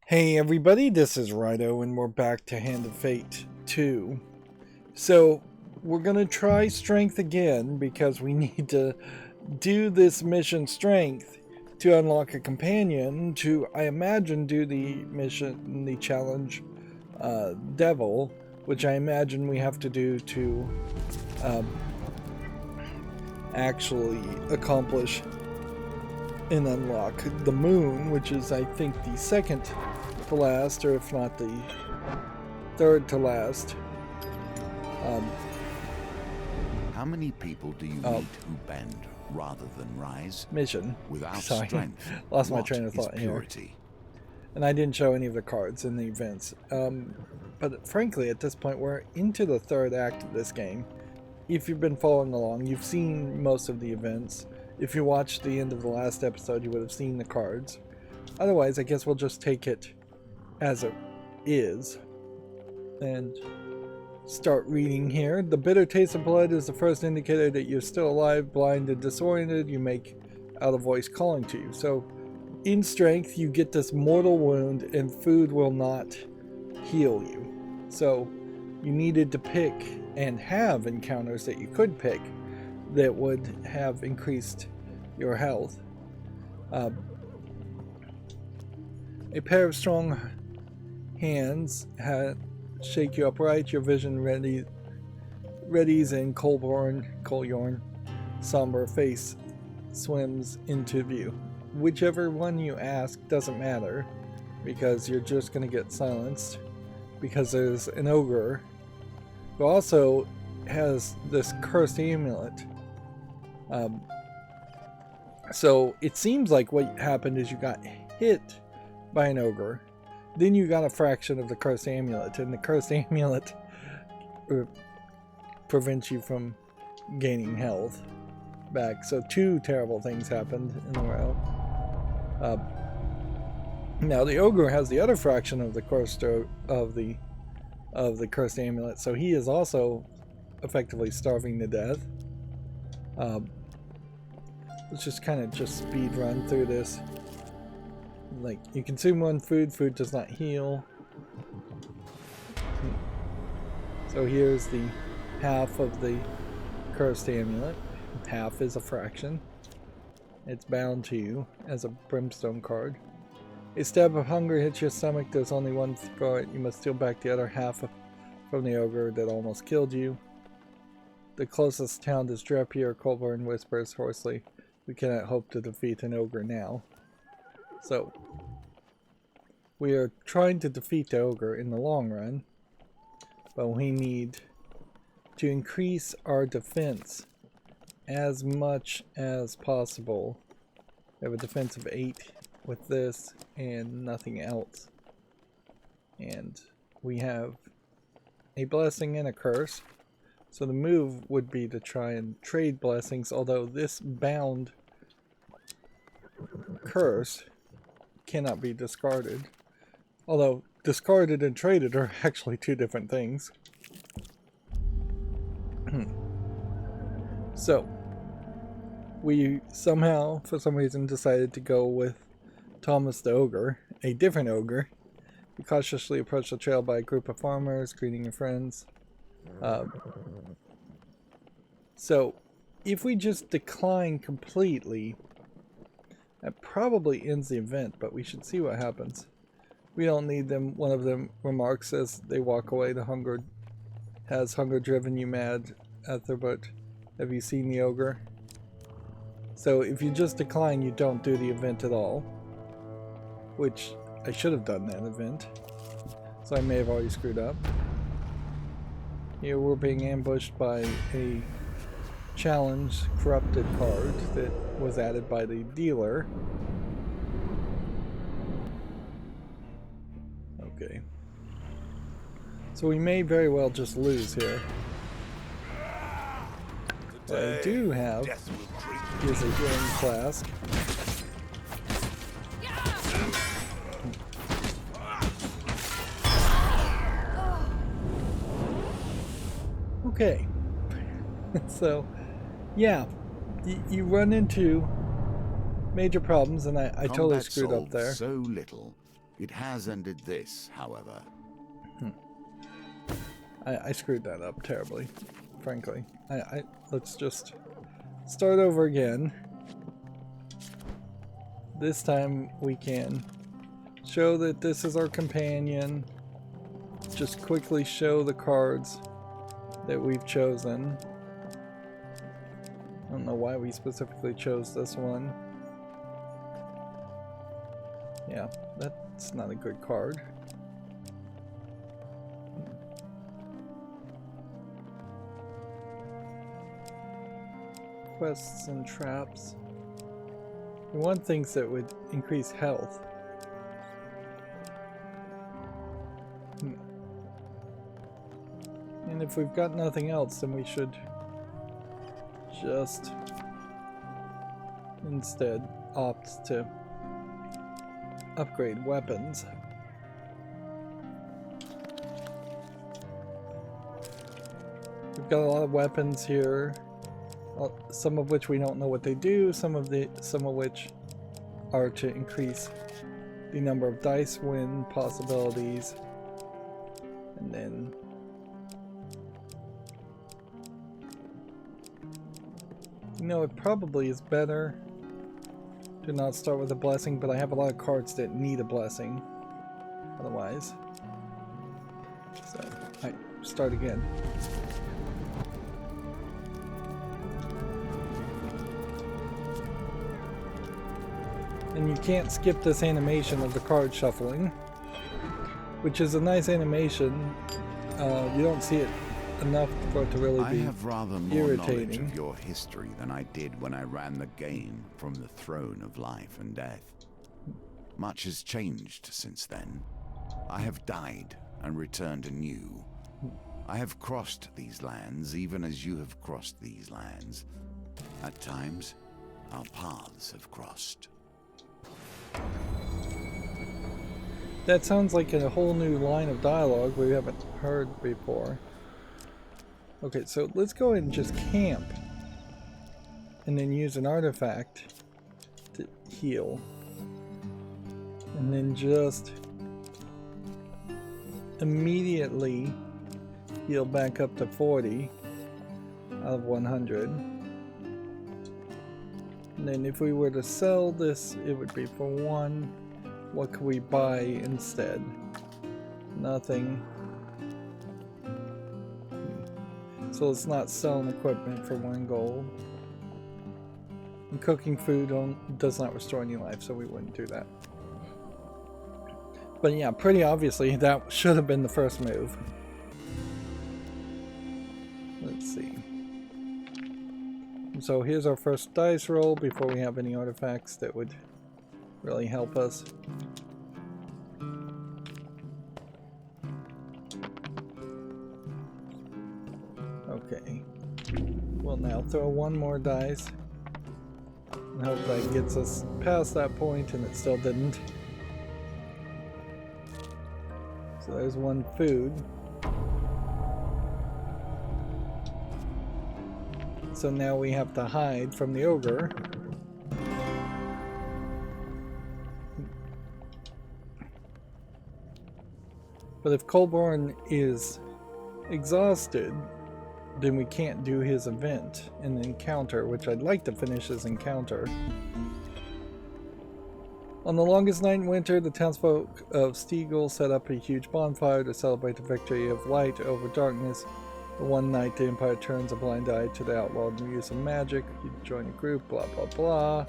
Hey everybody, this is Rydo and we're back to Hand of Fate 2. So we're going to try strength again because we need to do this mission strength to unlock a companion to, I imagine, do the mission, the challenge devil, which I imagine we have to do to actually accomplish and unlock the moon, which is I think the second to last, or if not the third to last. How many people do you meet who bend rather than rise? Mission. Without Sorry. strength, Lost my train of thought purity? here. And I didn't show any of the cards in the events. But frankly, at this point, we're into the third act of this game. If you've been following along, you've seen most of the events. If you watched the end of the last episode, you would have seen the cards. Otherwise, I guess we'll just take it as it is and start reading here. The bitter taste of blood is the first indicator that you're still alive. Blind and disoriented, you make out a voice calling to you. So in strength, you get this mortal wound and food will not heal you. So you needed to pick and have encounters that you could pick that would have increased your health. A pair of strong hands shake you upright. Your vision readies, and Colyorn somber face swims into view. Whichever one you ask doesn't matter, because you're just going to get silenced, because there's an ogre who also has this cursed amulet. So it seems like what happened is you got hit by an ogre, then you got a fraction of the cursed amulet, and the cursed amulet prevents you from gaining health back. So two terrible things happened in a row. Now the ogre has the other fraction of the cursed cursed amulet, so he is also effectively starving to death. Let's just kind of speed run through this. Like, you consume one food does not heal. So here's the half of the cursed amulet. Half is a fraction. It's bound to you as a brimstone card. A stab of hunger hits your stomach. There's only one for it. You must steal back the other half from the ogre that almost killed you. The closest town is Drapier. Colburn whispers hoarsely, "We cannot hope to defeat an ogre now." So, we are trying to defeat the ogre in the long run, but we need to increase our defense as much as possible. We have a defense of 8 with this and nothing else. And we have a blessing and a curse. So the move would be to try and trade blessings, although this bound curse cannot be discarded. Although discarded and traded are actually two different things. So we somehow, for some reason, decided to go with Thomas the Ogre, a different ogre. You cautiously approach the trail by a group of farmers, greeting your friends. So if we just decline completely, that probably ends the event, but we should see what happens. We don't need them. One of them remarks as they walk away. Has hunger driven you mad, Etherbert? Have you seen the ogre? So if you just decline, you don't do the event at all. Which, I should have done that event. So I may have already screwed up. Here we're being ambushed by a challenge corrupted card that was added by the dealer. Okay. So we may very well just lose here. What I do have is a healing flask. Okay. So, yeah, you run into major problems, and I totally screwed up there. So little, It has ended this, however. I screwed that up terribly, frankly. Let's just start over again. This time we can show that this is our companion. Just quickly show the cards that we've chosen. I don't know why we specifically chose this one. Yeah, that's not a good card. Quests and traps. We want things that would increase health. And if we've got nothing else, then we should just instead opt to upgrade weapons. We've got a lot of weapons here, some of which we don't know what they do, some of which are to increase the number of dice win possibilities, and then it probably is better to not start with a blessing, but I have a lot of cards that need a blessing otherwise. So I start again. And you can't skip this animation of the card shuffling, which is a nice animation. You don't see it enough for it to really be I have rather more irritating. knowledge of your history than I did when I ran the game from the throne of life and death. Much has changed since then. I have died and returned anew. I have crossed these lands even as you have crossed these lands. At times, our paths have crossed. That sounds like a whole new line of dialogue we haven't heard before. Okay, so let's go ahead and just camp and then use an artifact to heal, and then just immediately heal back up to 40 out of 100. And then if we were to sell this, it would be for 1. What could we buy instead? Nothing. So let's not sell equipment for 1 gold. And cooking food does not restore any life, so we wouldn't do that. But yeah, pretty obviously that should have been the first move. Let's see. So here's our first dice roll before we have any artifacts that would really help us. Okay. We'll now throw 1 more dice and hope that gets us past that point, and it still didn't. So there's 1 food. So now we have to hide from the ogre. But if Colborne is exhausted, then we can't do his event, an encounter, which I'd like to finish his encounter. On the longest night in winter, the townsfolk of Steegle set up a huge bonfire to celebrate the victory of light over darkness. The one night the Empire turns a blind eye to the outlawed use of magic. You join a group, blah blah blah,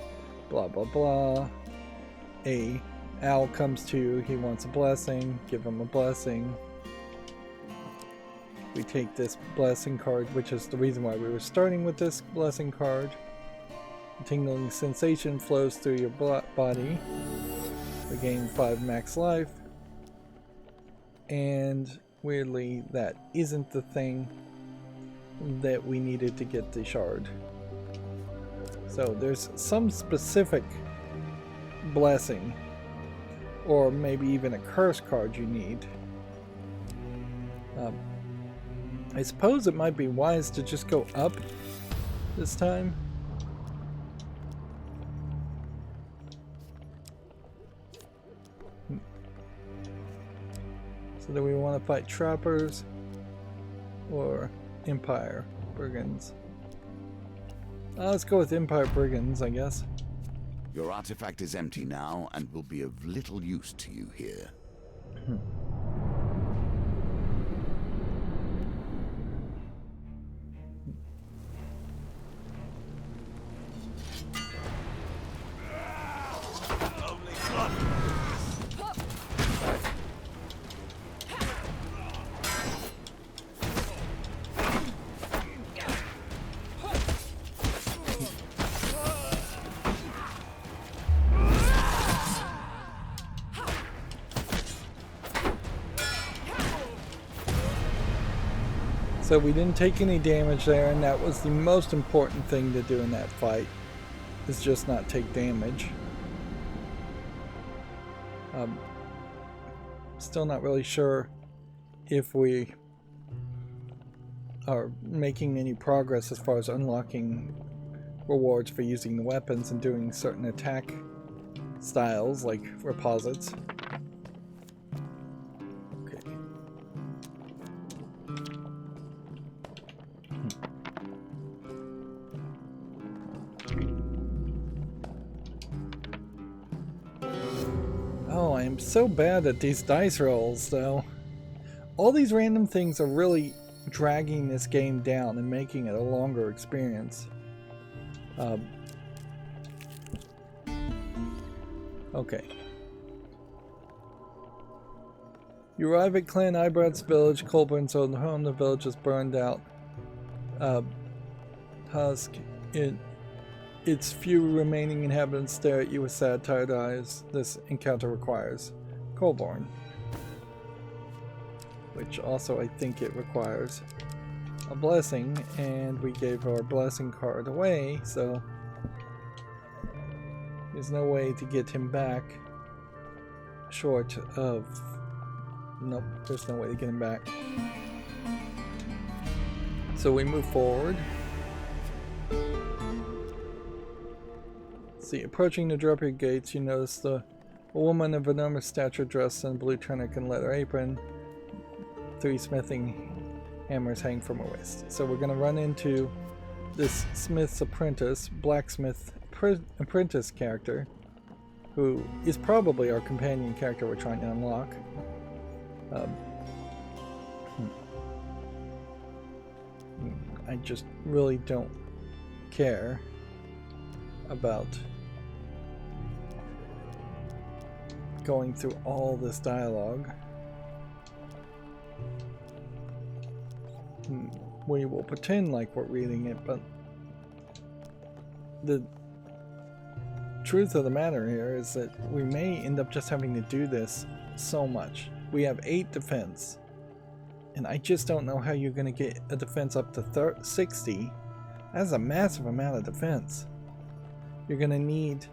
blah blah blah. Al comes to you, he wants a blessing, give him a blessing. We take this blessing card, which is the reason why we were starting with this blessing card. A tingling sensation flows through your body. Regain 5 max life. And weirdly, that isn't the thing that we needed to get the shard. So there's some specific blessing, or maybe even a curse card you need. I suppose it might be wise to just go up this time. So do we want to fight trappers or Empire brigands? Let's go with Empire brigands, I guess. Your artifact is empty now and will be of little use to you here. So we didn't take any damage there, and that was the most important thing to do in that fight, is just not take damage. Still not really sure if we are making any progress as far as unlocking rewards for using the weapons and doing certain attack styles like reposits. I'm so bad at these dice rolls, though. All these random things are really dragging this game down and making it a longer experience. Okay. You arrive at Clan Ibrad's village, Colburn's old home. The village is burned out. Husk. Its few remaining inhabitants stare at you with sad, tired eyes. This encounter requires Colborn. Which also I think it requires a blessing, and we gave our blessing card away, so there's no way to get him back short of... Nope, there's no way to get him back. So we move forward. See, approaching the Drapery gates, you notice a woman of enormous stature dressed in a blue tunic and leather apron. 3 smithing hammers hang from her waist. So we're going to run into this smith's apprentice, blacksmith apprentice character, who is probably our companion character we're trying to unlock. I just really don't care about going through all this dialogue. We will pretend like we're reading it, but the truth of the matter here is that we may end up just having to do this so much. We have 8 defense, and I just don't know how you're going to get a defense up to 60. That's a massive amount of defense. You're going to need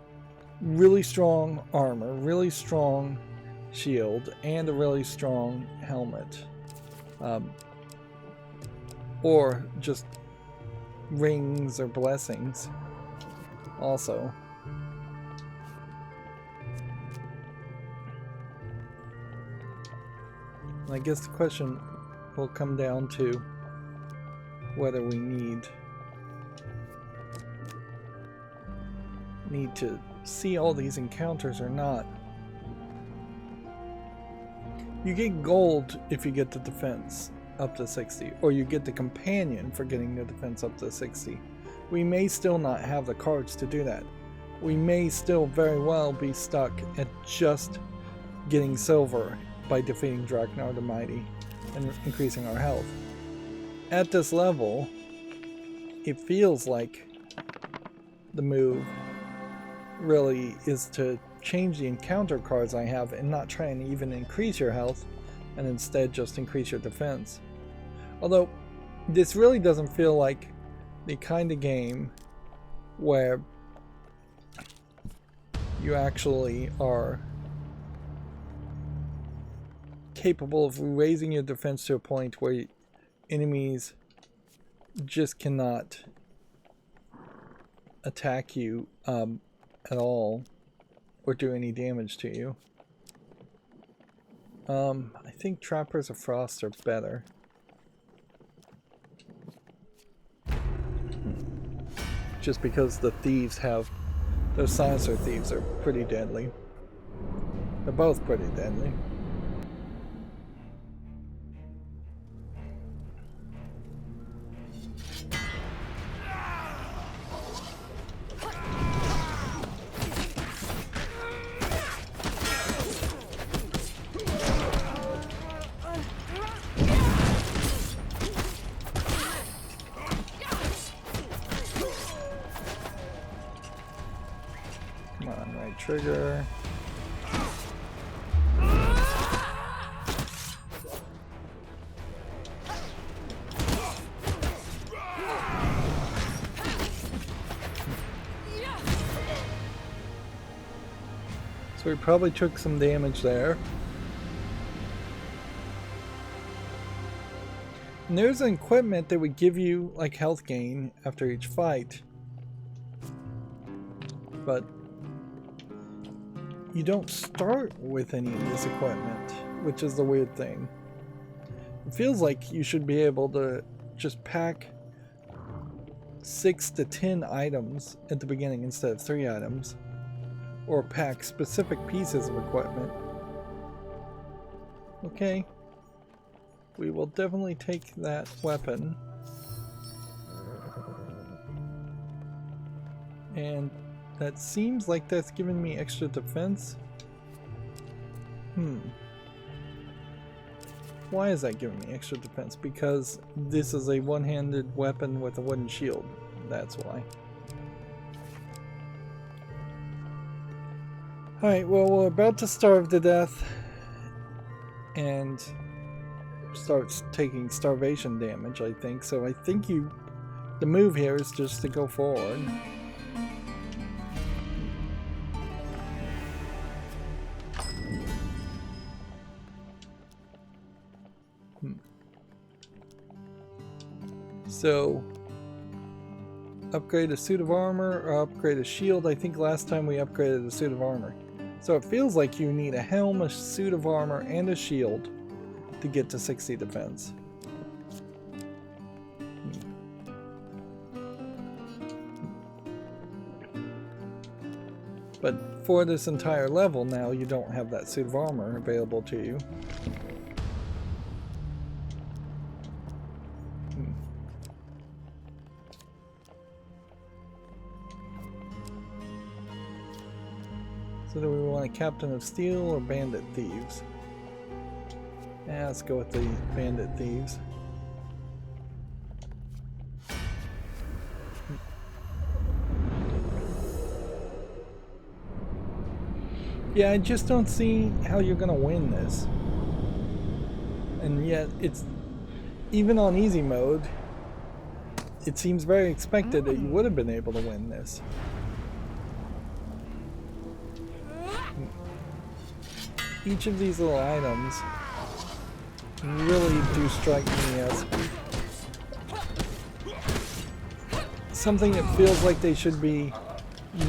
really strong armor, really strong shield, and a really strong helmet. Or just rings or blessings also. I guess the question will come down to whether we need to see all these encounters or not. You get gold if you get the defense up to 60, or you get the companion for getting the defense up to 60. We may still not have the cards to do that. We may still very well be stuck at just getting silver by defeating Draknar the Mighty and increasing our health. At this level, it feels like the move really is to change the encounter cards I have and not try and even increase your health, and instead just increase your defense. Although this really doesn't feel like the kind of game where you actually are capable of raising your defense to a point where enemies just cannot attack you at all or do any damage to you. I think Trappers of Frost are better. Just because the thieves have... Those silencer thieves are pretty deadly. They're both pretty deadly. Come on, right trigger. So we probably took some damage there. And there's an equipment that would give you like health gain after each fight. But you don't start with any of this equipment, which is the weird thing. It feels like you should be able to just pack 6 to 10 items at the beginning instead of 3 items. Or pack specific pieces of equipment. Okay. We will definitely take that weapon. And that seems like that's giving me extra defense. Why is that giving me extra defense? Because this is a one-handed weapon with a wooden shield. That's why. Alright, well, we're about to starve to death and start taking starvation damage, I think. So I think the move here is just to go forward. So, upgrade a suit of armor or upgrade a shield. I think last time we upgraded a suit of armor. So it feels like you need a helm, a suit of armor, and a shield to get to 60 defense. But for this entire level now, you don't have that suit of armor available to you. So do we want a Captain of Steel or Bandit Thieves? Yeah, let's go with the Bandit Thieves. Yeah, I just don't see how you're gonna win this. And yet, it's... Even on easy mode, it seems very expected that you would have been able to win this. Each of these little items really do strike me as something that feels like they should be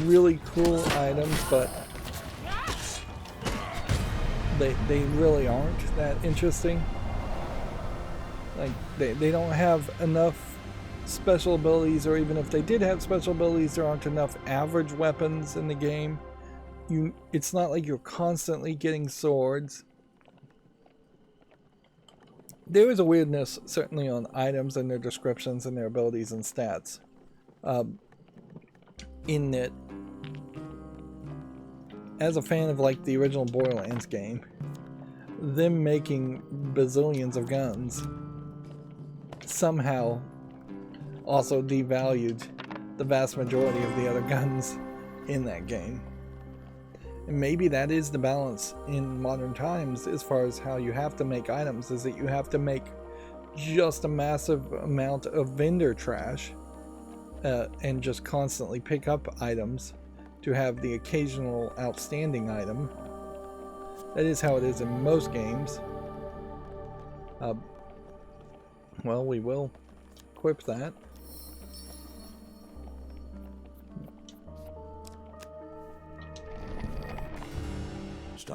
really cool items, but they really aren't that interesting. Like, they don't have enough special abilities, or even if they did have special abilities, there aren't enough average weapons in the game. It's not like you're constantly getting swords. There is a weirdness, certainly, on items and their descriptions and their abilities and stats. In that, as a fan of like the original Borderlands game, them making bazillions of guns somehow also devalued the vast majority of the other guns in that game. And maybe that is the balance in modern times as far as how you have to make items, is that you have to make just a massive amount of vendor trash and just constantly pick up items to have the occasional outstanding item. That is how it is in most games. Well, we will equip that.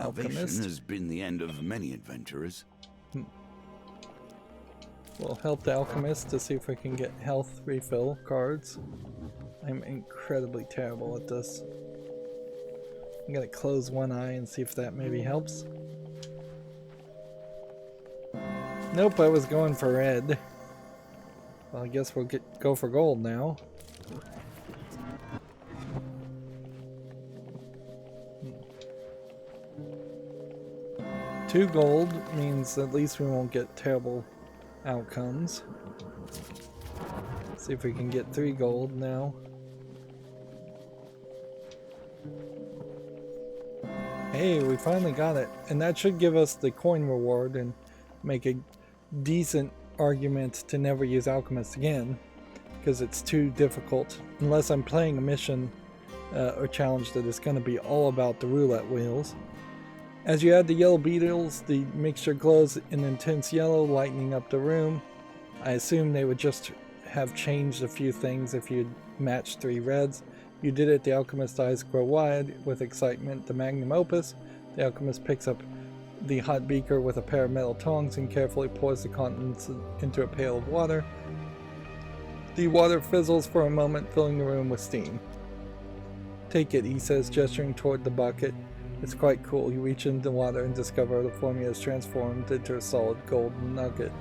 Starvation Alchemist. has been the end of many adventurers. We'll help the alchemist to see if we can get health refill cards. I'm incredibly terrible at this. I'm gonna close one eye and see if that maybe helps. Nope, I was going for red. Well, I guess we'll go for gold now. 2 gold means at least we won't get terrible outcomes. See if we can get 3 gold now. Hey, we finally got it. And that should give us the coin reward and make a decent argument to never use Alchemist again, because it's too difficult. Unless I'm playing a mission or challenge that is going to be all about the roulette wheels. As you add the yellow beetles, the mixture glows in intense yellow, lightening up the room. I assume they would just have changed a few things if you'd matched 3 reds. You did it. The alchemist's eyes grow wide with excitement. The magnum opus. The alchemist picks up the hot beaker with a pair of metal tongs and carefully pours the contents into a pail of water. The water fizzles for a moment, filling the room with steam. Take it, he says, gesturing toward the bucket. It's quite cool. You reach into the water and discover the formula is transformed into a solid gold nugget.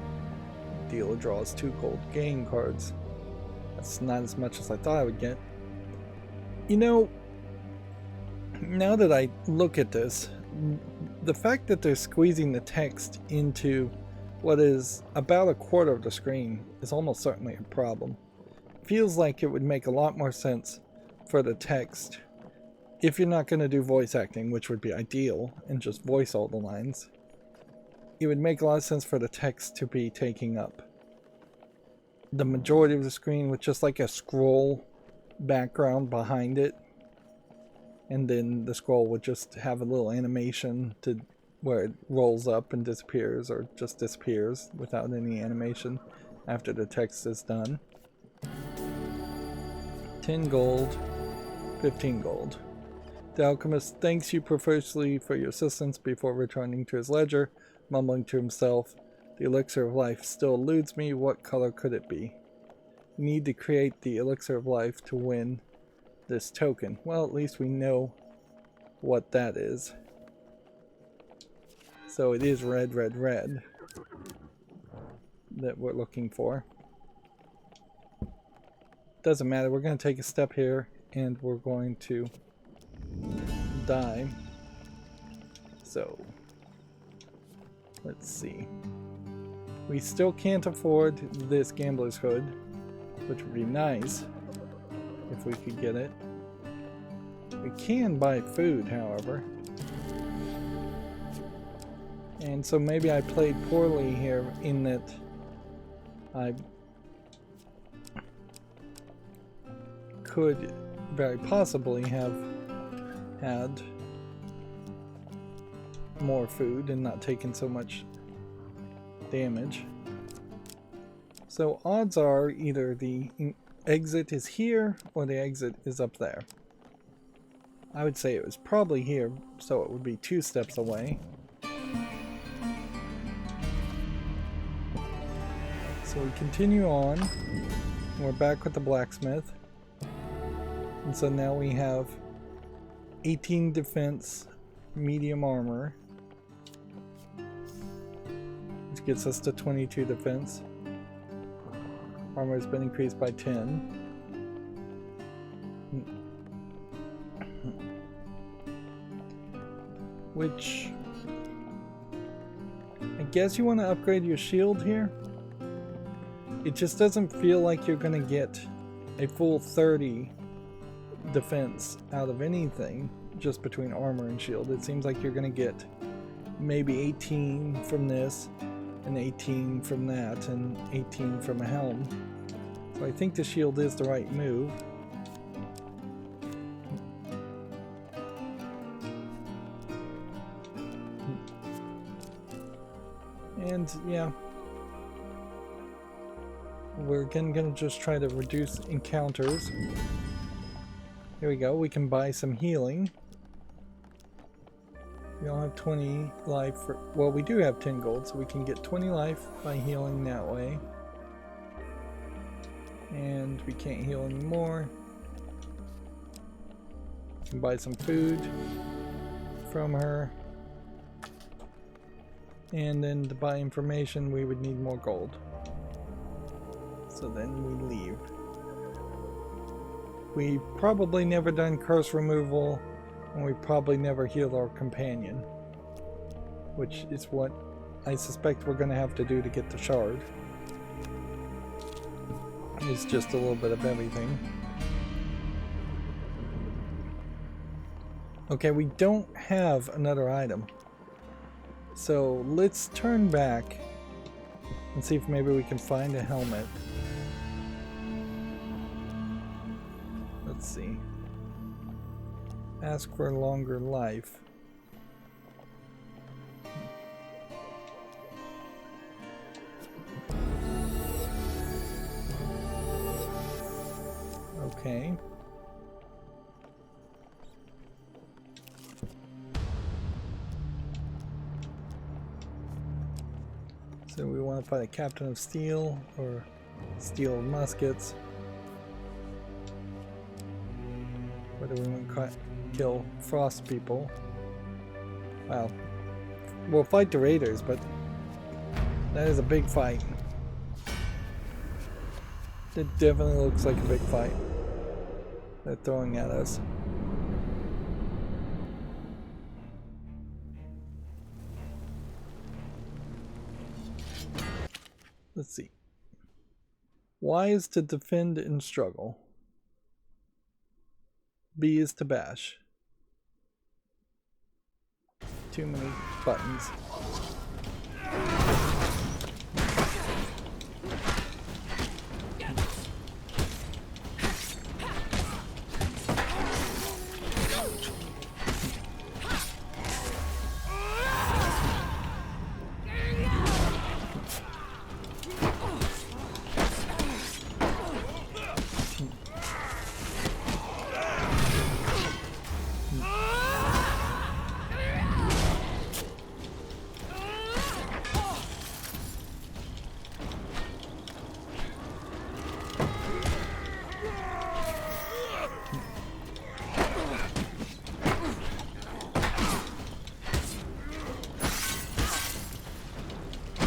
The dealer draws 2 gold game cards. That's not as much as I thought I would get. You know, now that I look at this, the fact that they're squeezing the text into what is about a quarter of the screen is almost certainly a problem. Feels like it would make a lot more sense for the text, if you're not going to do voice acting, which would be ideal, and just voice all the lines. It would make a lot of sense for the text to be taking up the majority of the screen with just like a scroll background behind it, and then the scroll would just have a little animation to where it rolls up and disappears, or just disappears without any animation after the text is done. 10 gold, 15 gold. The alchemist thanks you profusely for your assistance before returning to his ledger, mumbling to himself, "The elixir of life still eludes me. What color could it be? You need to create the elixir of life to win this token." Well, at least we know what that is. So it is red, red, red that we're looking for. Doesn't matter. We're going to take a step here and we're going to die. So let's see. We still can't afford this gambler's hood, which would be nice if we could get it. We can buy food, however. And so maybe I played poorly here in that I could very possibly have had more food and not taken so much damage. So odds are either the exit is here or the exit is up there. I would say it was probably here, so it would be 2 steps away. So we continue on. We're back with the blacksmith. And so now we have 18 defense, medium armor, which gets us to 22 defense. Armor has been increased by 10. Which, I guess you want to upgrade your shield here. It just doesn't feel like you're going to get a full 30 defense out of anything just between armor and shield. It seems like you're going to get maybe 18 from this, and 18 from that, and 18 from a helm. So I think the shield is the right move. And yeah, we're again going to just try to reduce encounters. Here we go, we can buy some healing. We don't have 20 life for, well, we do have 10 gold, so we can get 20 life by healing that way. And we can't heal anymore. We can buy some food from her. And then to buy information, we would need more gold. So then we leave. We probably never done curse removal, and we probably never healed our companion, which is what I suspect we're going to have to do to get the shard. It's just a little bit of everything. Okay, we don't have another item. So let's turn back and see if maybe we can find a helmet. Let's see. Ask for longer life. Okay. So we want to find a captain of steel or steel muskets. Whether we want to kill frost people. Well, we'll fight the raiders, but that is a big fight. It definitely looks like a big fight they're throwing at us. Let's see. Y is to defend and struggle. B is to bash. Too many buttons.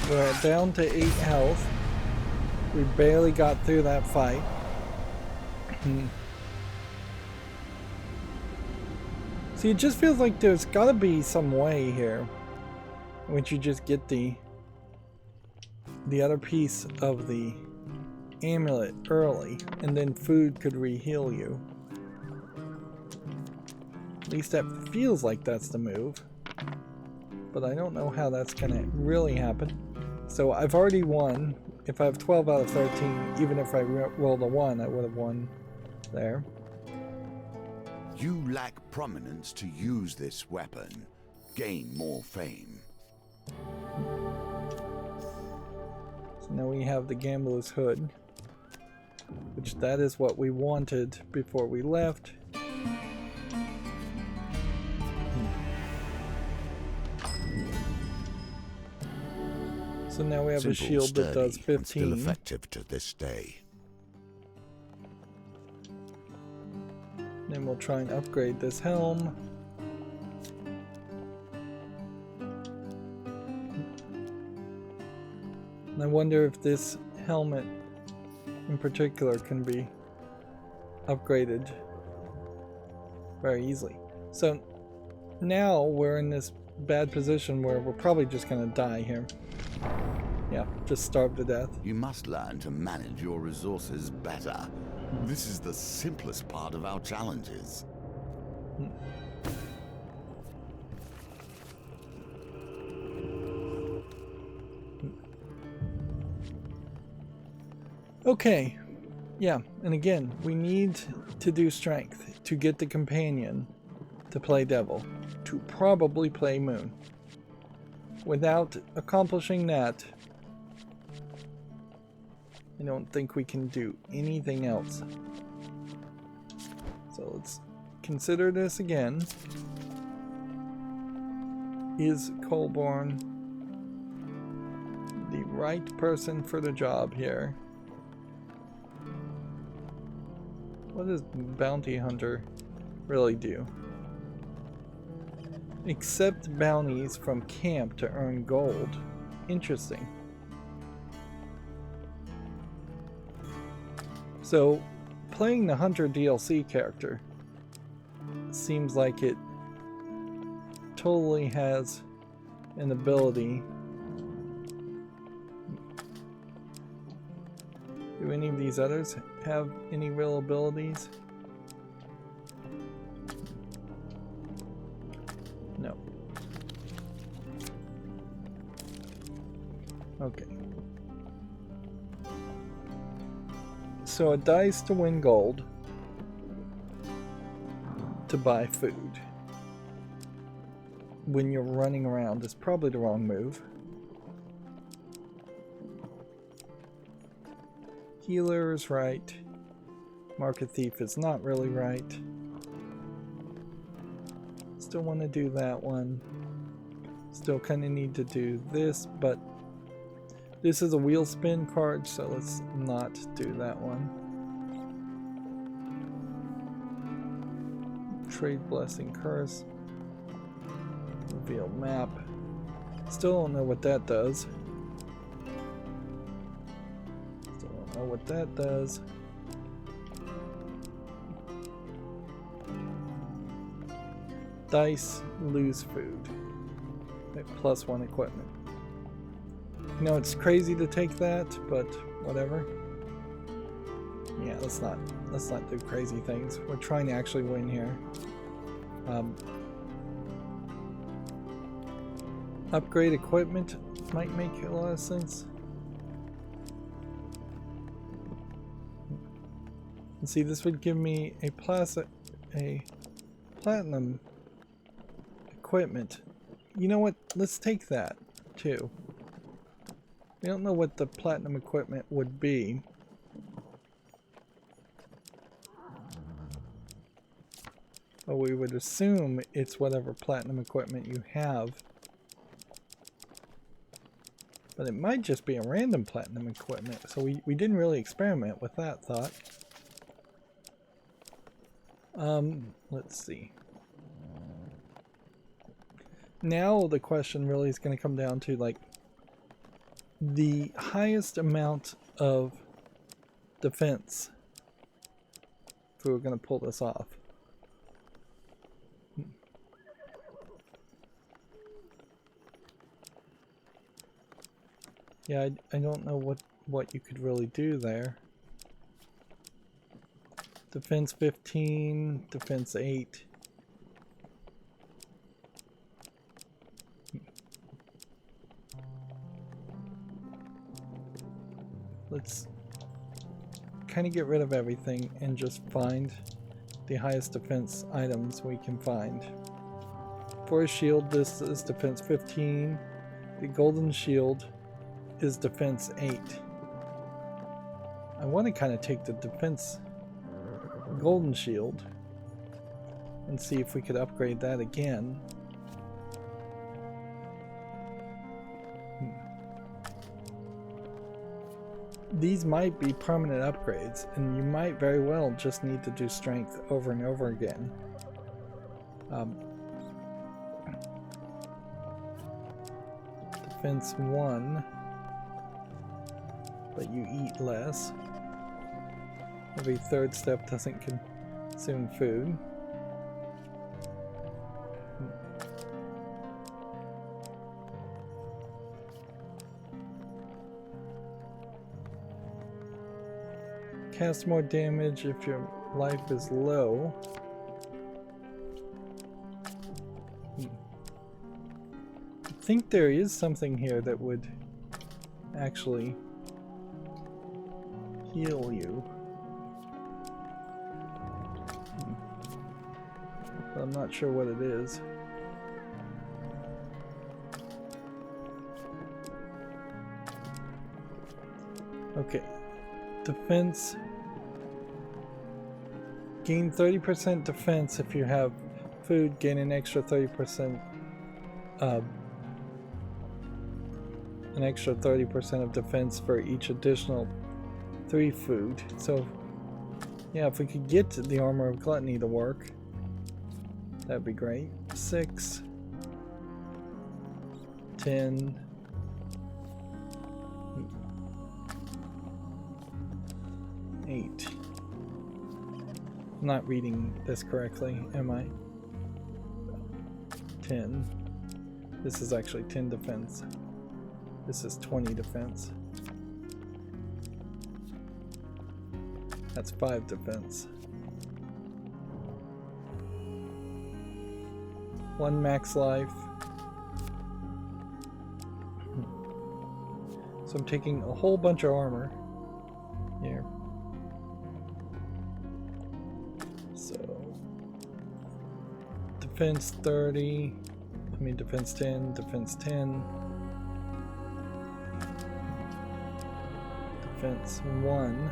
We're down to 8 health. We barely got through that fight. See, it just feels like there's gotta be some way here in which you just get the other piece of the amulet early, and then food could re-heal you. At least that feels like that's the move. But I don't know how that's gonna really happen. So I've already won. If I have 12 out of 13, even if I rolled a 1, I would have won there. You lack prominence to use this weapon. Gain more fame. So now we have the gambler's hood, which that is what we wanted before we left. So now we have a shield that does 15. Still effective to this day. Then we'll try and upgrade this helm. And I wonder if this helmet in particular can be upgraded very easily. So now we're in this bad position where we're probably just gonna die here. Yeah, just starve to death. You must learn to manage your resources better. This is the simplest part of our challenges. Okay, yeah, and again, we need to do strength to get the companion to play devil, to probably play moon. Without accomplishing that, I don't think we can do anything else. So let's consider this again. Is Colborn the right person for the job here? What does bounty hunter really do? Accept bounties from camp to earn gold. Interesting. So, playing the Hunter DLC character seems like it totally has an ability. Do any of these others have any real abilities? No. Okay. So a dice to win gold, to buy food. When you're running around is probably the wrong move. Healer is right. Market thief is not really right. Still want to do that one. Still kind of need to do this, but this is a wheel spin card, so let's not do that one. Trade blessing curse. Reveal map. Still don't know what that does. Still don't know what that does. Dice, lose food. +1 equipment. You know, it's crazy to take that, but whatever. Yeah, let's not do crazy things. We're trying to actually win here. Upgrade equipment might make a lot of sense. And see, this would give me a platinum equipment. You know what? Let's take that too. We don't know what the platinum equipment would be. But we would assume it's whatever platinum equipment you have. But it might just be a random platinum equipment, so we didn't really experiment with that thought. Let's see. Now the question really is going to come down to, like, the highest amount of defense if we were going to pull this off. Yeah, I don't know what you could really do there. Defense 15, defense 8. Let's kind of get rid of everything and just find the highest defense items we can find. For a shield, this is defense 15. The golden shield is defense 8. I want to kind of take the defense golden shield and see if we could upgrade that again. These might be permanent upgrades, and you might very well just need to do strength over and over again. Defense 1, but you eat less. Every third step doesn't consume food. Cast more damage if your life is low. I think there is something here that would actually heal you. But I'm not sure what it is. Okay. Defense. Gain 30% defense if you have food, gain an extra 30% an extra 30% of defense for each additional 3 food. So yeah, if we could get the armor of gluttony to work, that'd be great. 6, 10, 8. I'm not reading this correctly, am I? 10. This is actually 10 defense. This is 20 defense. That's 5 defense. 1 max life. So I'm taking a whole bunch of armor here. So defense 30. I mean defense 10, defense 10. Defense 1.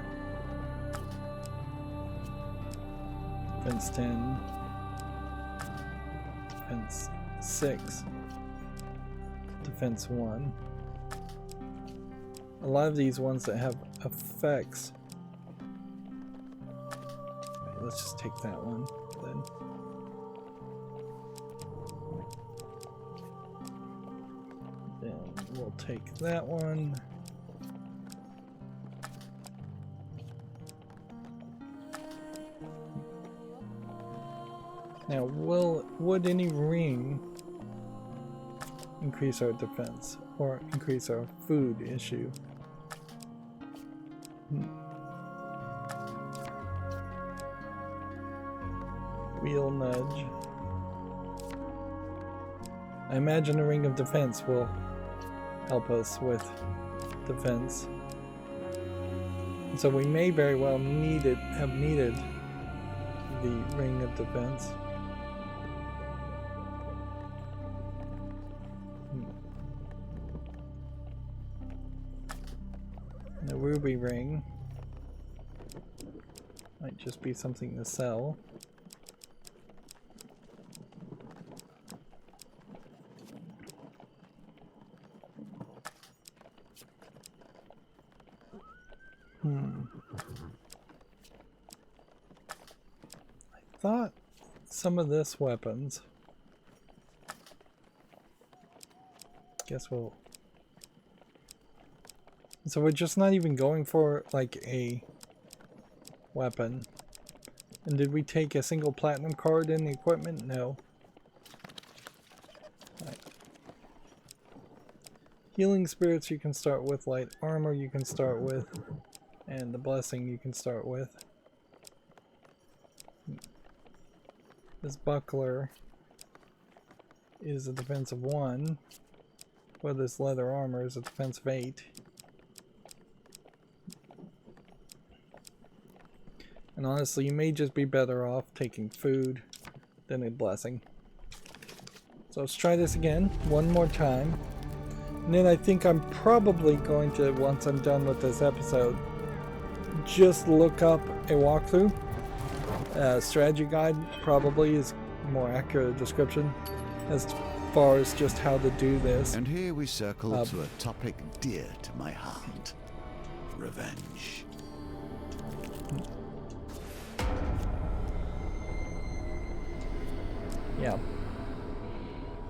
Defense 10. Defense 6. Defense 1. A lot of these ones that have effects. Right, let's just take that one then. Then we'll take that one. Now, would any ring increase our defense or increase our food issue? Wheel nudge. I imagine a ring of defense will help us with defense. And so we may very well have needed the ring of defense. The ruby ring might just be something to sell. I thought some of this weapons. Guess we'll. So we're just not even going for like a weapon. And did we take a single platinum card in the equipment? No. Right. Healing spirits you can start with, light armor you can start with, and the blessing you can start with. This buckler is a defense of 1, while this leather armor is a defense of 8. And honestly, you may just be better off taking food than a blessing. So let's try this again, one more time. And then I think I'm probably going to, once I'm done with this episode, just look up a walkthrough. Strategy guide probably is a more accurate description as far as just how to do this. And here we circle to a topic dear to my heart. Revenge. Yeah.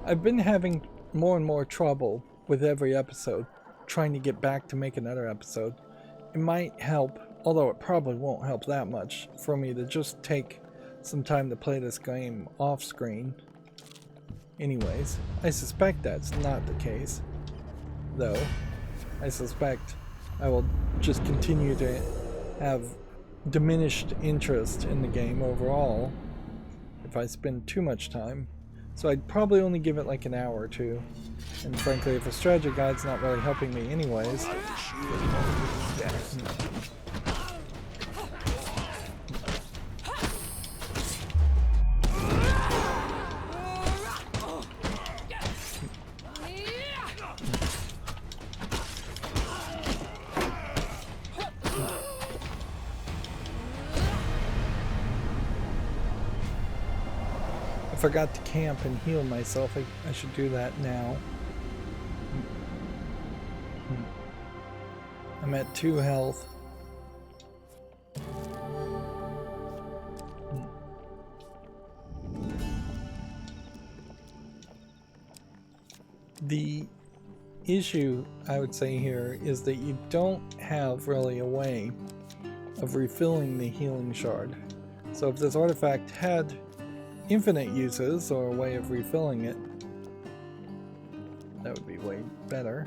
I've been having more and more trouble with every episode, trying to get back to make another episode. It might help, although it probably won't help that much, for me to just take some time to play this game off screen. Anyways, I suspect that's not the case, though. I suspect I will just continue to have diminished interest in the game overall if I spend too much time. So I'd probably only give it like an hour or two. And frankly, if a strategy guide's not really helping me anyways. forgot to camp and heal myself. I should do that now. I'm at 2 health. The issue, I would say here, is that you don't have really a way of refilling the healing shard. So if this artifact had infinite uses or a way of refilling it, that would be way better.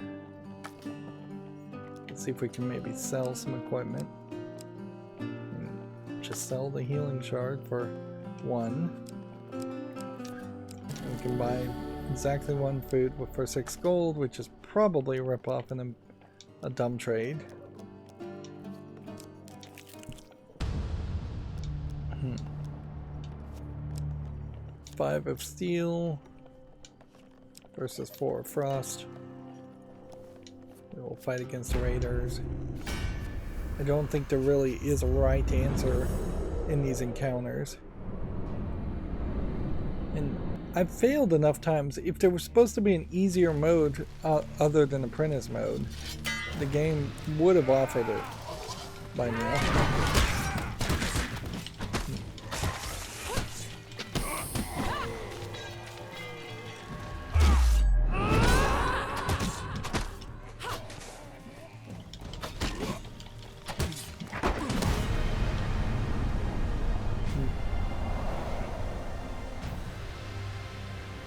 Let's see if we can maybe sell some equipment. Just sell the healing shard for 1. And we can buy exactly 1 food for 6 gold, which is probably a rip-off and a dumb trade. 5 of steel versus 4 of frost. We will fight against the raiders. I don't think there really is a right answer in these encounters. And I've failed enough times. If there was supposed to be an easier mode other than apprentice mode, the game would have offered it by now.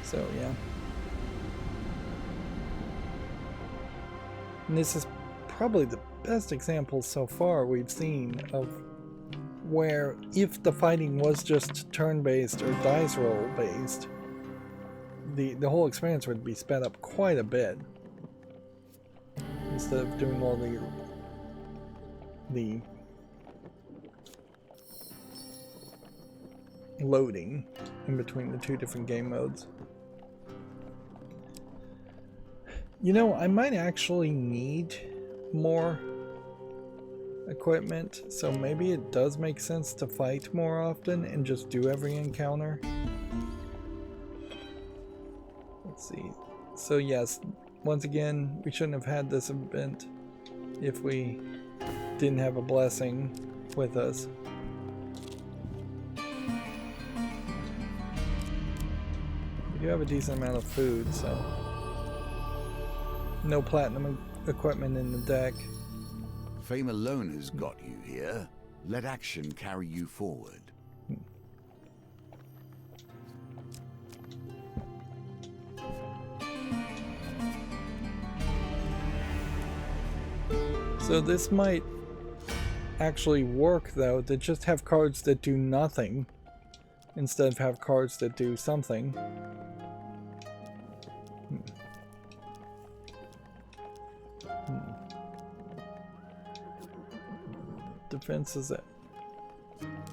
So yeah. And this is probably the best example so far we've seen of where if the fighting was just turn-based or dice roll based, the whole experience would be sped up quite a bit. Instead of doing all the loading in between the 2 different game modes. You know, I might actually need more equipment, so maybe it does make sense to fight more often and just do every encounter. Let's see. So yes, once again, we shouldn't have had this event if we didn't have a blessing with us. We do have a decent amount of food, so no platinum equipment in the deck. Fame alone has got you here. Let action carry you forward. So this might actually work though, to just have cards that do nothing instead of have cards that do something. Defense is at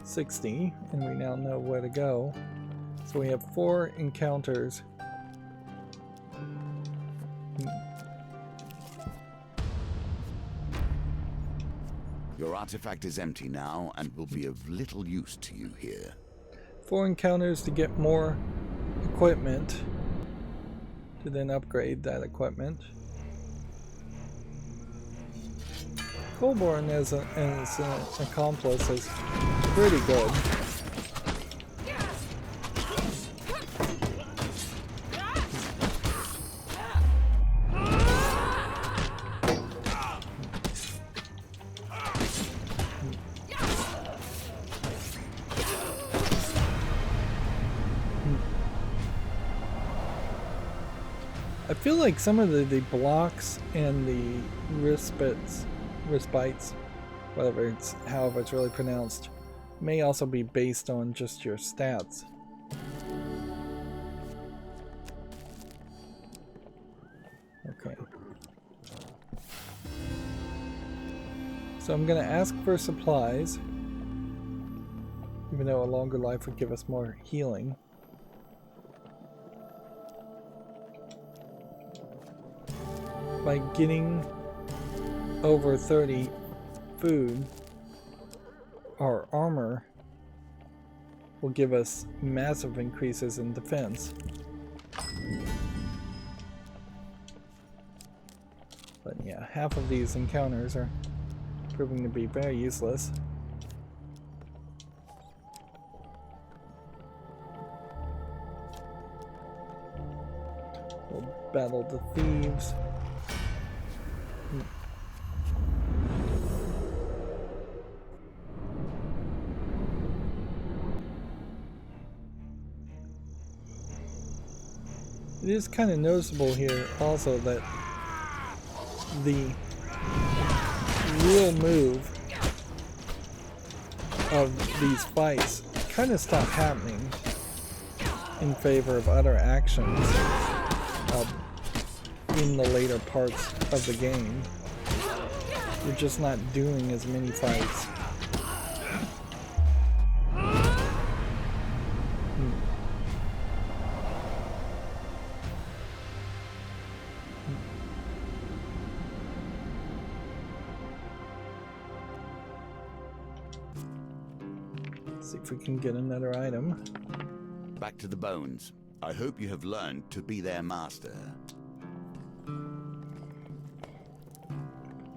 60, and we now know where to go. So we have 4 encounters. Your artifact is empty now and will be of little use to you here. 4 encounters to get more equipment, to then upgrade that equipment. Colborn as an accomplice is pretty good. I feel like some of the blocks and the respites, however it's really pronounced, may also be based on just your stats. Okay. So I'm gonna ask for supplies, even though a longer life would give us more healing. By getting over 30 food or armor will give us massive increases in defense. But yeah, half of these encounters are proving to be very useless. We'll battle the thieves. It is kind of noticeable here also that the real move of these fights kind of stop happening in favor of other actions in the later parts of the game. You're just not doing as many fights. See if we can get another item. Back to the bones. I hope you have learned to be their master.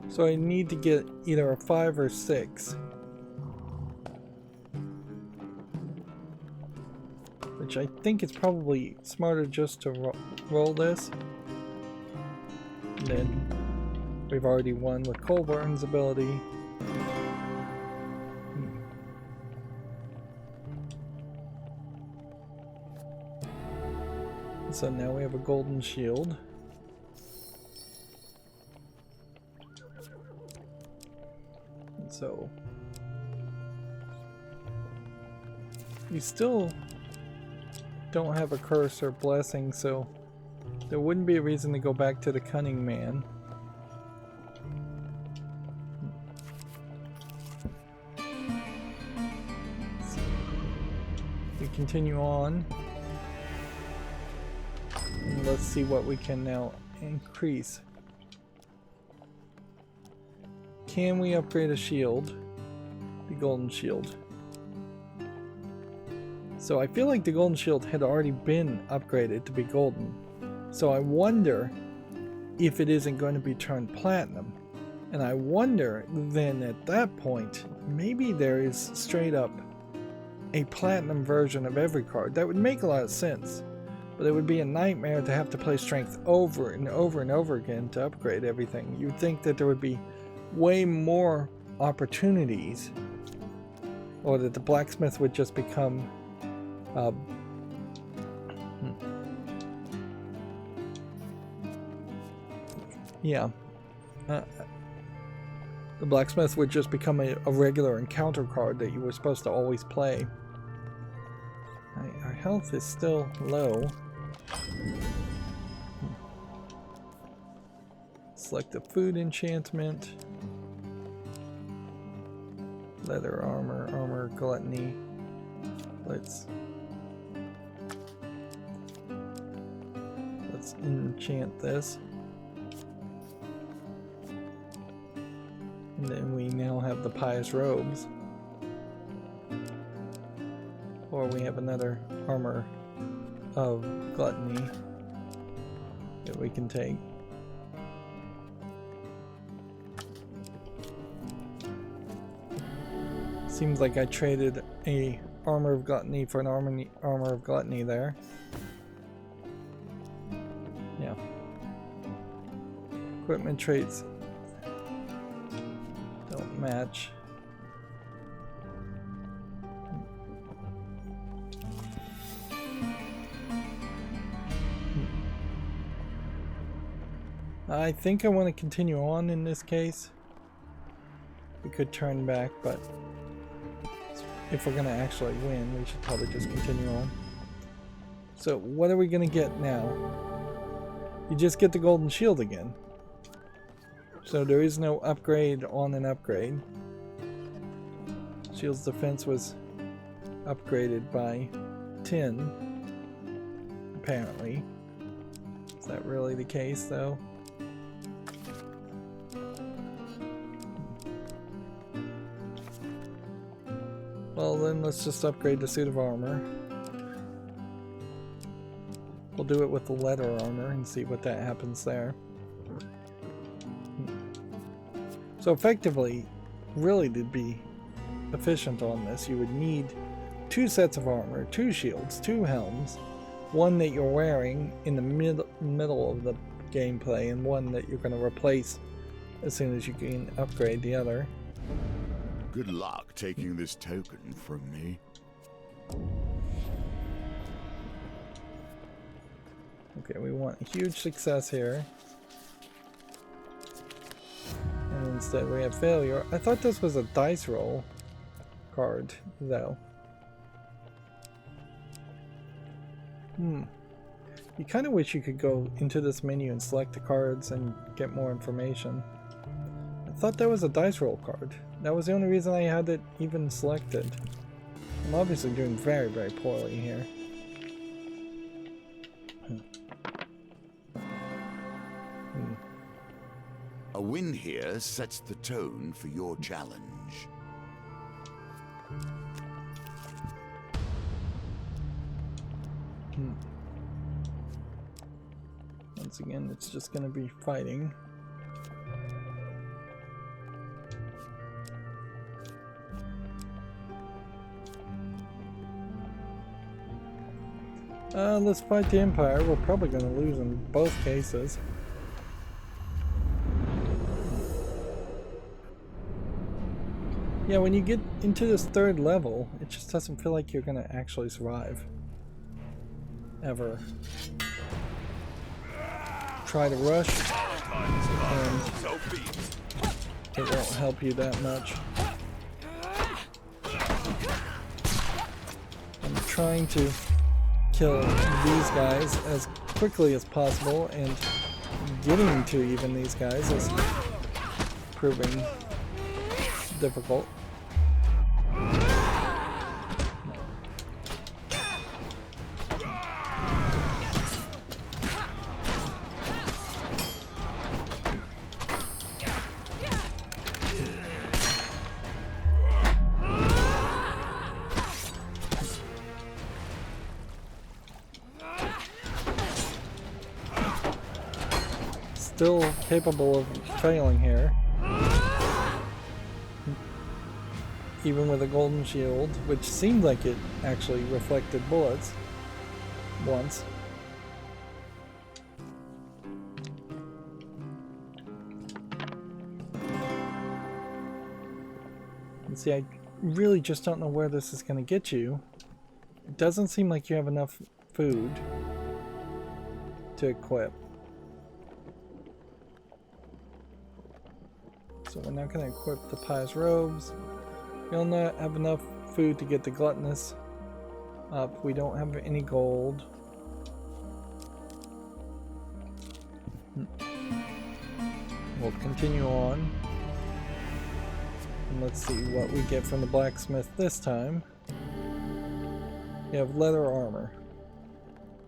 So I need to get either a 5 or 6. Which I think it's probably smarter just to roll this. And then we've already won with Colburn's ability. So now we have a golden shield. And so you still don't have a curse or blessing, so there wouldn't be a reason to go back to the cunning man. So we continue on. And let's see what we can now increase. Can we upgrade a shield? The golden shield. So I feel like the golden shield had already been upgraded to be golden. So I wonder if it isn't going to be turned platinum. And I wonder then at that point, maybe there is straight up a platinum version of every card. That would make a lot of sense. But it would be a nightmare to have to play strength over and over and over again to upgrade everything. You'd think that there would be way more opportunities, or that the blacksmith would just become the blacksmith would just become a regular encounter card that you were supposed to always play. Our health is still low. Select the food enchantment. Leather armor, armor gluttony. Let's enchant this. And then we now have the pious robes. Or we have another armor of gluttony that we can take. Seems like I traded a armor of gluttony for an armor of gluttony there. Yeah. Equipment traits don't match. I think I want to continue on in this case. We could turn back, but if we're going to actually win, we should probably just continue on. So what are we going to get now? You just get the golden shield again. So there is no upgrade on an upgrade. Shield's defense was upgraded by 10, apparently. Is that really the case, though? Well, then let's just upgrade the suit of armor. We'll do it with the leather armor and see what that happens there. So effectively, really to be efficient on this, you would need 2 sets of armor, 2 shields, 2 helms, one that you're wearing in the middle of the gameplay, and one that you're going to replace as soon as you can upgrade the other. Good luck taking this token from me. Okay, we want a huge success here. And instead we have failure. I thought this was a dice roll card, though. You kind of wish you could go into this menu and select the cards and get more information. I thought that was a dice roll card. That was the only reason I had it even selected. I'm obviously doing very, very poorly here. A win here sets the tone for your challenge. Once again, it's just going to be fighting. Let's fight the Empire. We're probably going to lose in both cases. Yeah, when you get into this 3rd level, it just doesn't feel like you're going to actually survive. Ever. Try to rush, and it won't help you that much. I'm trying to kill these guys as quickly as possible, and getting to even these guys is proving difficult. Still capable of failing here. Even with a golden shield, which seemed like it actually reflected bullets once. And see, I really just don't know where this is going to get you. It doesn't seem like you have enough food to equip. So we're not going to equip the pious robes. We'll not have enough food to get the gluttonous up. We don't have any gold. We'll continue on. And let's see what we get from the blacksmith this time. We have leather armor,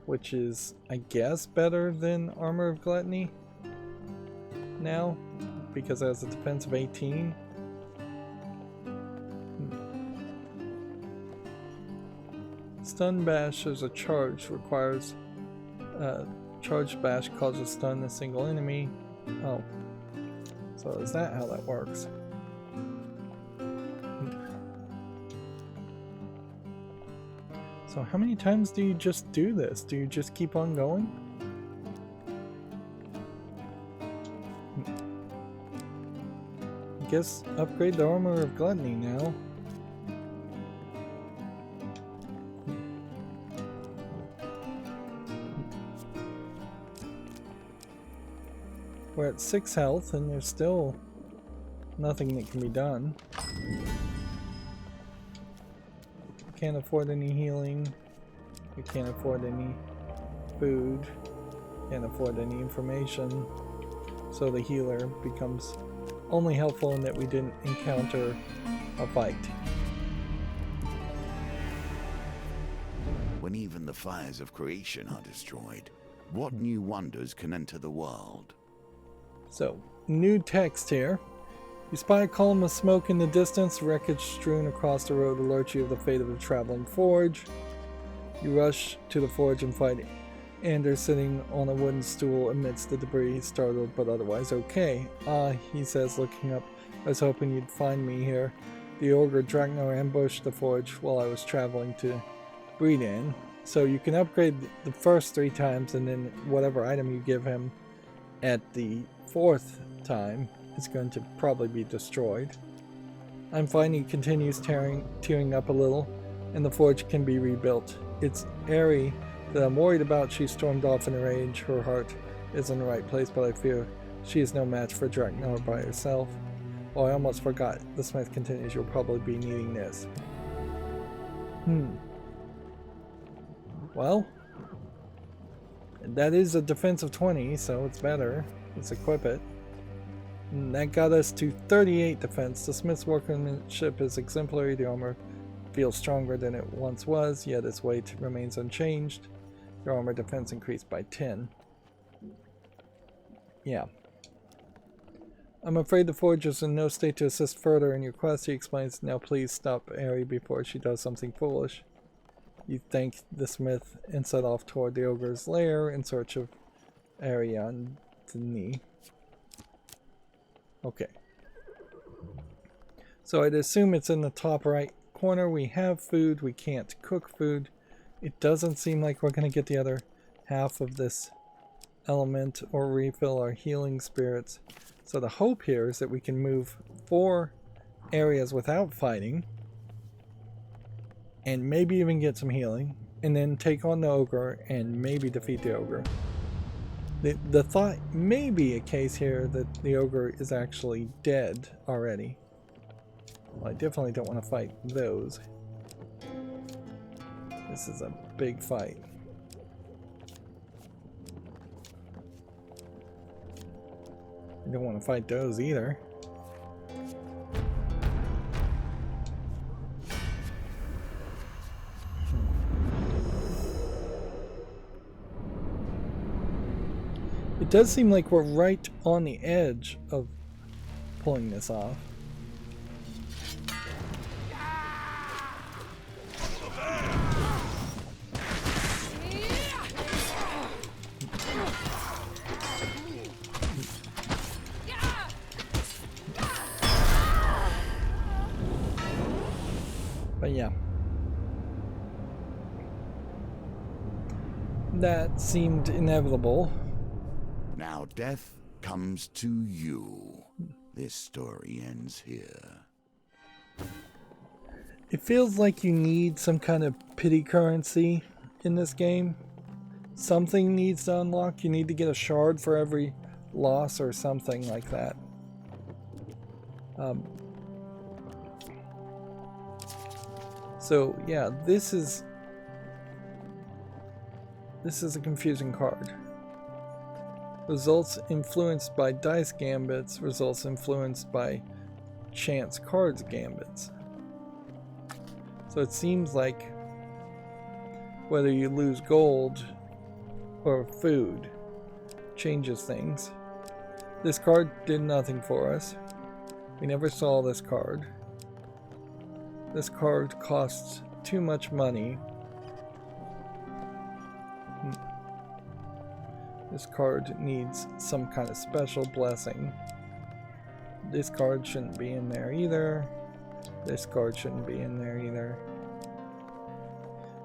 which is, I guess, better than armor of gluttony now, because it has a defense of 18. Stun bash as a charge requires charge bash causes stun a single enemy. Oh, so is that how that works? So how many times do you just do this? Do you just keep on going? I guess upgrade the armor of gluttony now. We're at 6 health and there's still nothing that can be done. Can't afford any healing. We can't afford any food. Can't afford any information. So the healer becomes only helpful in that we didn't encounter a fight. When even the fires of creation are destroyed, what new wonders can enter the world? So, new text here. You spy a column of smoke in the distance, wreckage strewn across the road alerts you of the fate of the traveling forge. You rush to the forge and find Anders sitting on a wooden stool amidst the debris, startled but otherwise okay. Ah, he says, looking up, I was hoping you'd find me here. The ogre Dragnor ambushed the forge while I was traveling to breed in. So you can upgrade the first 3 times, and then whatever item you give him at the 4th time is going to probably be destroyed. I'm finding he continues tearing up a little, and the forge can be rebuilt. It's Ari that I'm worried about. She stormed off in a rage. Her heart is in the right place, but I fear she is no match for Dragnor by herself. Oh, I almost forgot. The smith continues, you'll probably be needing this. Well, that is a defense of 20, so it's better. Let's equip it. And that got us to 38 defense. The smith's workmanship is exemplary. The armor feels stronger than it once was, yet its weight remains unchanged. Your armor defense increased by 10. Yeah. I'm afraid the forge is in no state to assist further in your quest, he explains. Now please stop Ari before she does something foolish. You thank the smith and set off toward the ogre's lair in search of Ariadne. Okay. So I'd assume it's in the top right corner. We have food. We can't cook food. It doesn't seem like we're going to get the other half of this element or refill our healing spirits. So the hope here is that we can move 4 areas without fighting, and maybe even get some healing, and then take on the ogre and maybe defeat the ogre. The thought may be a case here that the ogre is actually dead already. Well, I definitely don't want to fight those. This is a big fight. I don't want to fight those either. It does seem like we're right on the edge of pulling this off. But yeah. That seemed inevitable. Now death comes to you. This story ends here. It feels like you need some kind of pity currency in this game. Something needs to unlock. You need to get a shard for every loss or something like that. So yeah, this is a confusing card. Results influenced by dice gambits, results influenced by chance cards gambits. So it seems like whether you lose gold or food changes things. This card did nothing for us. We never saw this card. This card costs too much money. This card needs some kind of special blessing. This card shouldn't be in there either. This card shouldn't be in there either.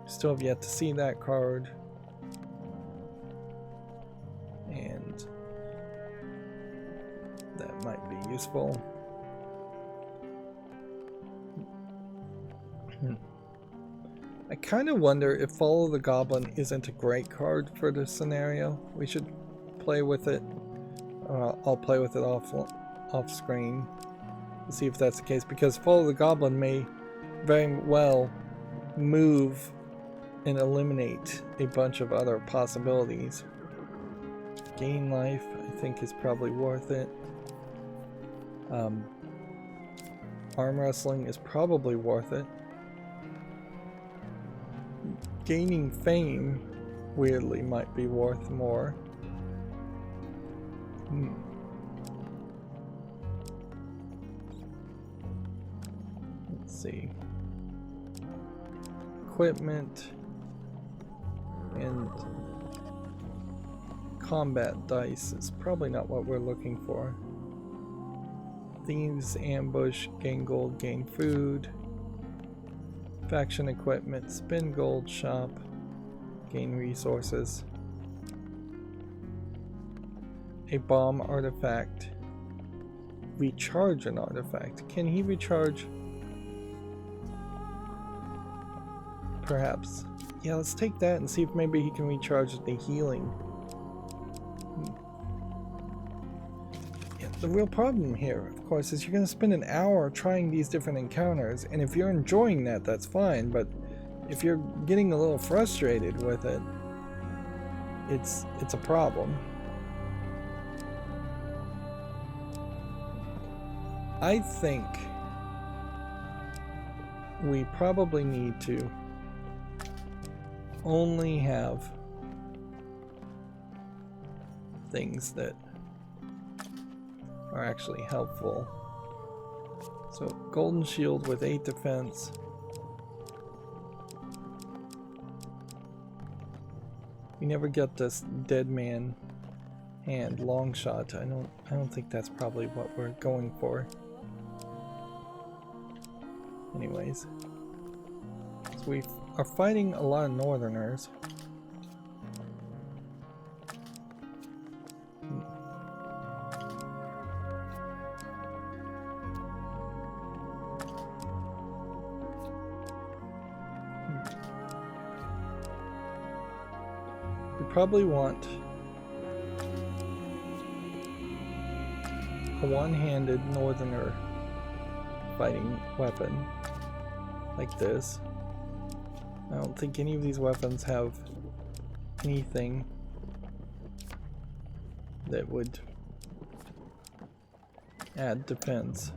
Still have yet to see that card. And that might be useful. I kind of wonder if Follow the Goblin isn't a great card for this scenario. We should play with it. I'll play with it off screen to see if that's the case, because Follow the Goblin may very well move and eliminate a bunch of other possibilities. Gain life, I think, is probably worth it. Arm wrestling is probably worth it. Gaining fame, weirdly, might be worth more. see. Equipment and combat dice is probably not what we're looking for. Thieves, ambush, gain gold, gain food. Faction equipment, spin gold, shop, gain resources. A bomb artifact. Recharge an artifact. Can he recharge? Perhaps. Yeah, let's take that and see if maybe he can recharge the healing. Yeah, the real problem here, of course, is you're going to spend an hour trying these different encounters, and if you're enjoying that, that's fine, but if you're getting a little frustrated with it, it's a problem. I think we probably need to only have things that are actually helpful. So, golden shield with 8 defense. We never get this dead man hand long shot. I don't think that's probably what we're going for. Anyways, so we are fighting a lot of northerners. We probably want a one-handed northerner fighting weapon like this. I don't think any of these weapons have anything that would add defense.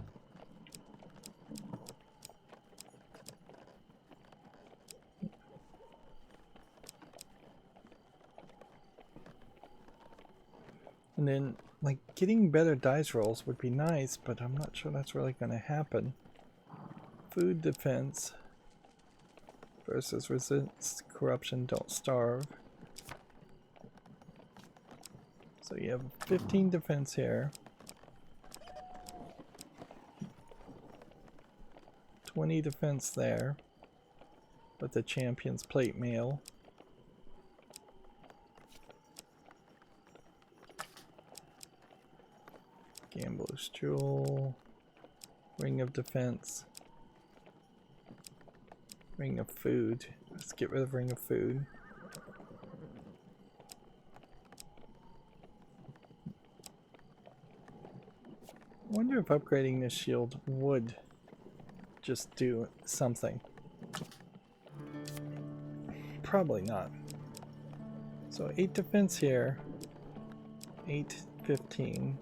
And then, like, getting better dice rolls would be nice, but I'm not sure that's really going to happen. Food defense versus resist corruption, don't starve. So you have 15 defense here. 20 defense there. With the champion's plate mail. Gambler's Jewel, Ring of Defense, Ring of Food. Let's get rid of Ring of Food. I wonder if upgrading this shield would just do something. Probably not. So 8 defense here, 8, 15.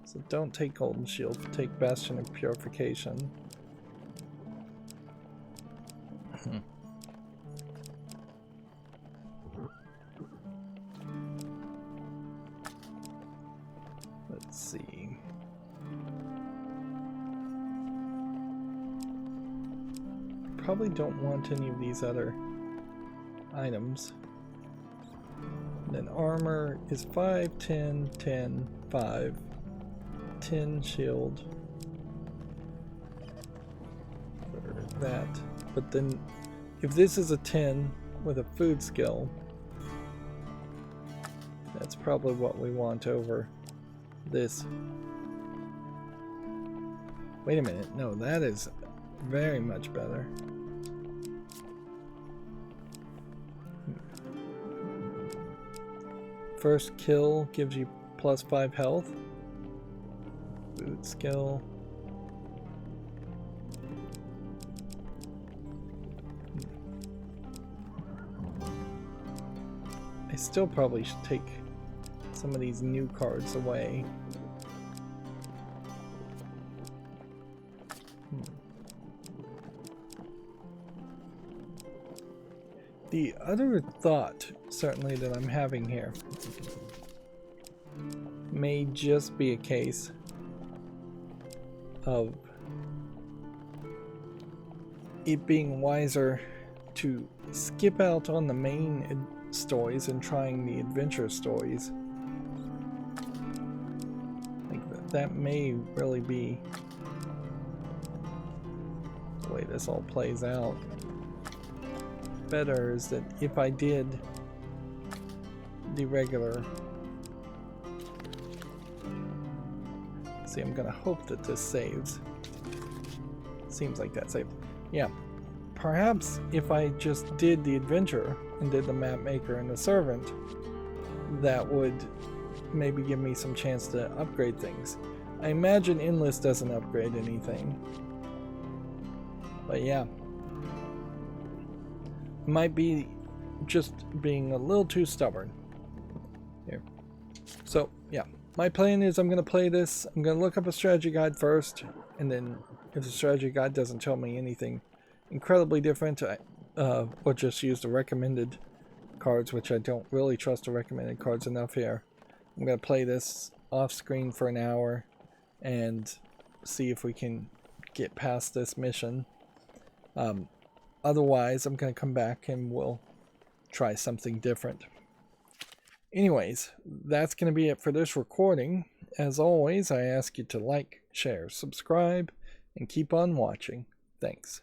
So don't take Golden Shield, take Bastion of Purification. Let's see. Probably don't want any of these other items. And then armor is 5, 10, 10, 5. 10 shield for that, but then if this is a 10 with a food skill, that's probably what we want over this. Wait a minute, no, that is very much better. First kill gives you plus 5 health. Food skill. I still probably should take some of these new cards away. The other thought, certainly, that I'm having here may just be a case of it being wiser to skip out on the main stories and trying the adventure stories. Like that may really be the way this all plays out. Better is that if I did the regular, see, I'm gonna hope that this saves. Seems like that saved. Yeah. Perhaps if I just did the adventure and did the map maker and the servant, that would maybe give me some chance to upgrade things. I imagine Enlist doesn't upgrade anything. But yeah. Might be just being a little too stubborn. Here. So, yeah. My plan is I'm going to play this. I'm going to look up a strategy guide first, and then if the strategy guide doesn't tell me anything incredibly different, we'll just use the recommended cards, which I don't really trust the recommended cards enough here. I'm going to play this off screen for an hour and see if we can get past this mission. Otherwise, I'm going to come back and we'll try something different. Anyways, that's going to be it for this recording. As always, I ask you to like, share, subscribe, and keep on watching. Thanks.